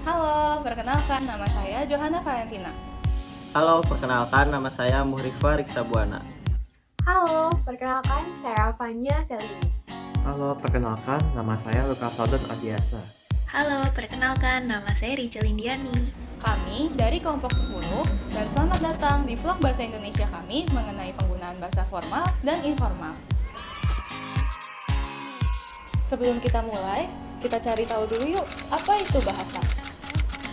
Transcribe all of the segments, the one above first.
Halo, perkenalkan nama saya Johanna Valentina. Halo, perkenalkan nama saya Muhrifa Riksabuana. Halo, perkenalkan saya Fanya Selini. Halo, perkenalkan nama saya Lukas Saudon Adiasa. Halo, perkenalkan nama saya Richel Indiani. Kami dari kelompok 10 dan selamat datang di vlog bahasa Indonesia kami mengenai penggunaan bahasa formal dan informal. Sebelum kita mulai, kita cari tahu dulu yuk, apa itu bahasa?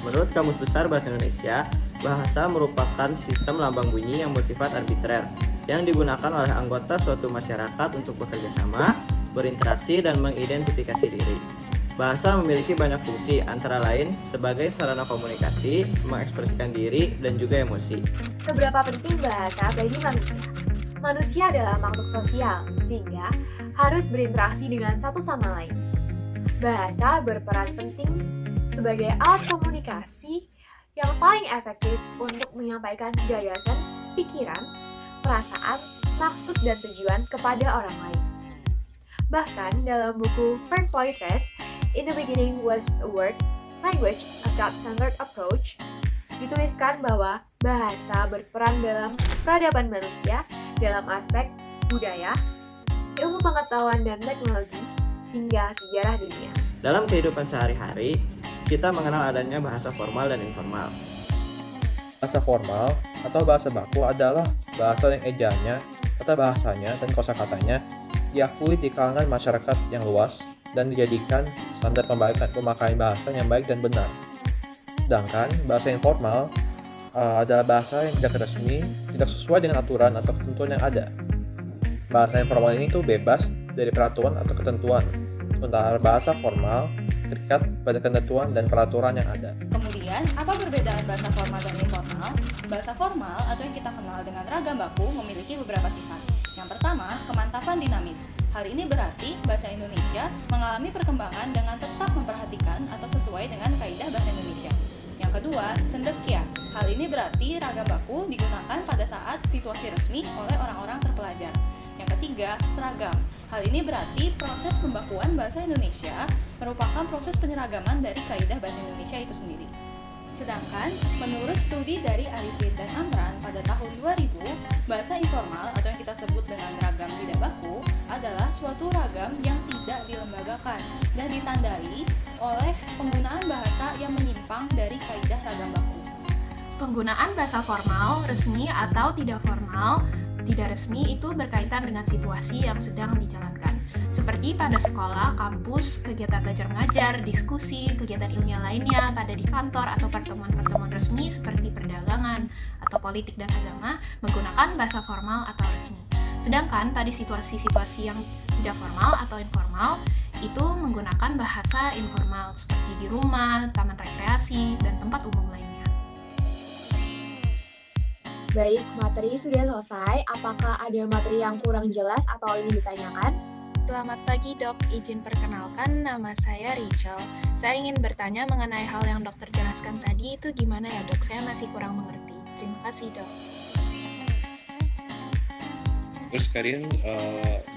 Menurut Kamus Besar Bahasa Indonesia, bahasa merupakan sistem lambang bunyi yang bersifat arbitrer yang digunakan oleh anggota suatu masyarakat untuk bekerja sama, berinteraksi, dan mengidentifikasi diri. Bahasa memiliki banyak fungsi, antara lain sebagai sarana komunikasi, mengekspresikan diri, dan juga emosi. Seberapa penting bahasa bagi manusia? Manusia adalah makhluk sosial, sehingga harus berinteraksi dengan satu sama lain. Bahasa berperan penting sebagai alat komunikasi yang paling efektif untuk menyampaikan gagasan, pikiran, perasaan, maksud, dan tujuan kepada orang lain. Bahkan dalam buku Fern Poitres, In the Beginning Was a Word, Language, a God-Centered Approach, dituliskan bahwa bahasa berperan dalam peradaban manusia dalam aspek budaya, ilmu pengetahuan dan teknologi, hingga sejarah dunia. Dalam kehidupan sehari-hari, kita mengenal adanya bahasa formal dan informal. Bahasa formal atau bahasa baku adalah bahasa yang ejanya, tata bahasanya, dan kosakatanya diakui di kalangan masyarakat yang luas dan dijadikan standar pemakaian bahasa yang baik dan benar. Sedangkan bahasa informal adalah bahasa yang tidak resmi, tidak sesuai dengan aturan atau ketentuan yang ada. Bahasa informal ini tuh bebas dari peraturan atau ketentuan, sementara bahasa formal terikat pada ketentuan dan peraturan yang ada. Kemudian, apa perbedaan bahasa formal dan informal? Bahasa formal atau yang kita kenal dengan ragam baku memiliki beberapa sifat. Yang pertama, kemantapan dinamis. Hal ini berarti bahasa Indonesia mengalami perkembangan dengan tetap memperhatikan atau sesuai dengan kaidah bahasa Indonesia. Yang kedua, cendekia. Hal ini berarti ragam baku digunakan pada saat situasi resmi oleh orang-orang terpelajar. Yang ketiga, seragam. Hal ini berarti proses pembakuan bahasa Indonesia merupakan proses penyeragaman dari kaidah bahasa Indonesia itu sendiri. Sedangkan, menurut studi dari Arifin dan Amran pada tahun 2000, bahasa informal atau yang kita sebut dengan ragam tidak baku adalah suatu ragam yang tidak dilembagakan dan ditandai oleh penggunaan bahasa yang menyimpang dari kaidah ragam baku. Penggunaan bahasa formal, resmi atau tidak formal, tidak resmi itu berkaitan dengan situasi yang sedang dijalankan. Seperti pada sekolah, kampus, kegiatan belajar mengajar, diskusi, kegiatan ilmiah lainnya, pada di kantor atau pertemuan-pertemuan resmi seperti perdagangan atau politik dan agama menggunakan bahasa formal atau resmi. Sedangkan pada situasi-situasi yang tidak formal atau informal itu menggunakan bahasa informal seperti di rumah, taman rekreasi, dan tempat umum lainnya. Baik, materi sudah selesai. Apakah ada materi yang kurang jelas atau ingin ditanyakan? Selamat pagi dok, izin perkenalkan nama saya Richel. Saya ingin bertanya mengenai hal yang dokter jelaskan tadi itu gimana ya dok, saya masih kurang mengerti. Terima kasih dok. Terus kalian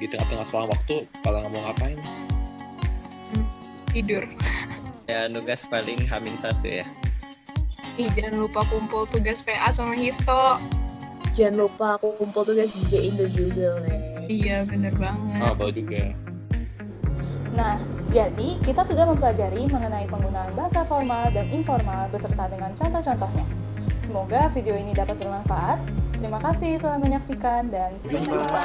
di tengah-tengah selang waktu kalau nggak mau ngapain? Tidur. Ya, nugas paling H-1 ya. Jangan lupa kumpul tugas PA sama Histo. Jangan lupa aku kumpul tugas di Indo juga, Le. Iya, bener banget. Boleh juga. Nah, jadi kita sudah mempelajari mengenai penggunaan bahasa formal dan informal beserta dengan contoh-contohnya. Semoga video ini dapat bermanfaat. Terima kasih telah menyaksikan dan sampai jumpa.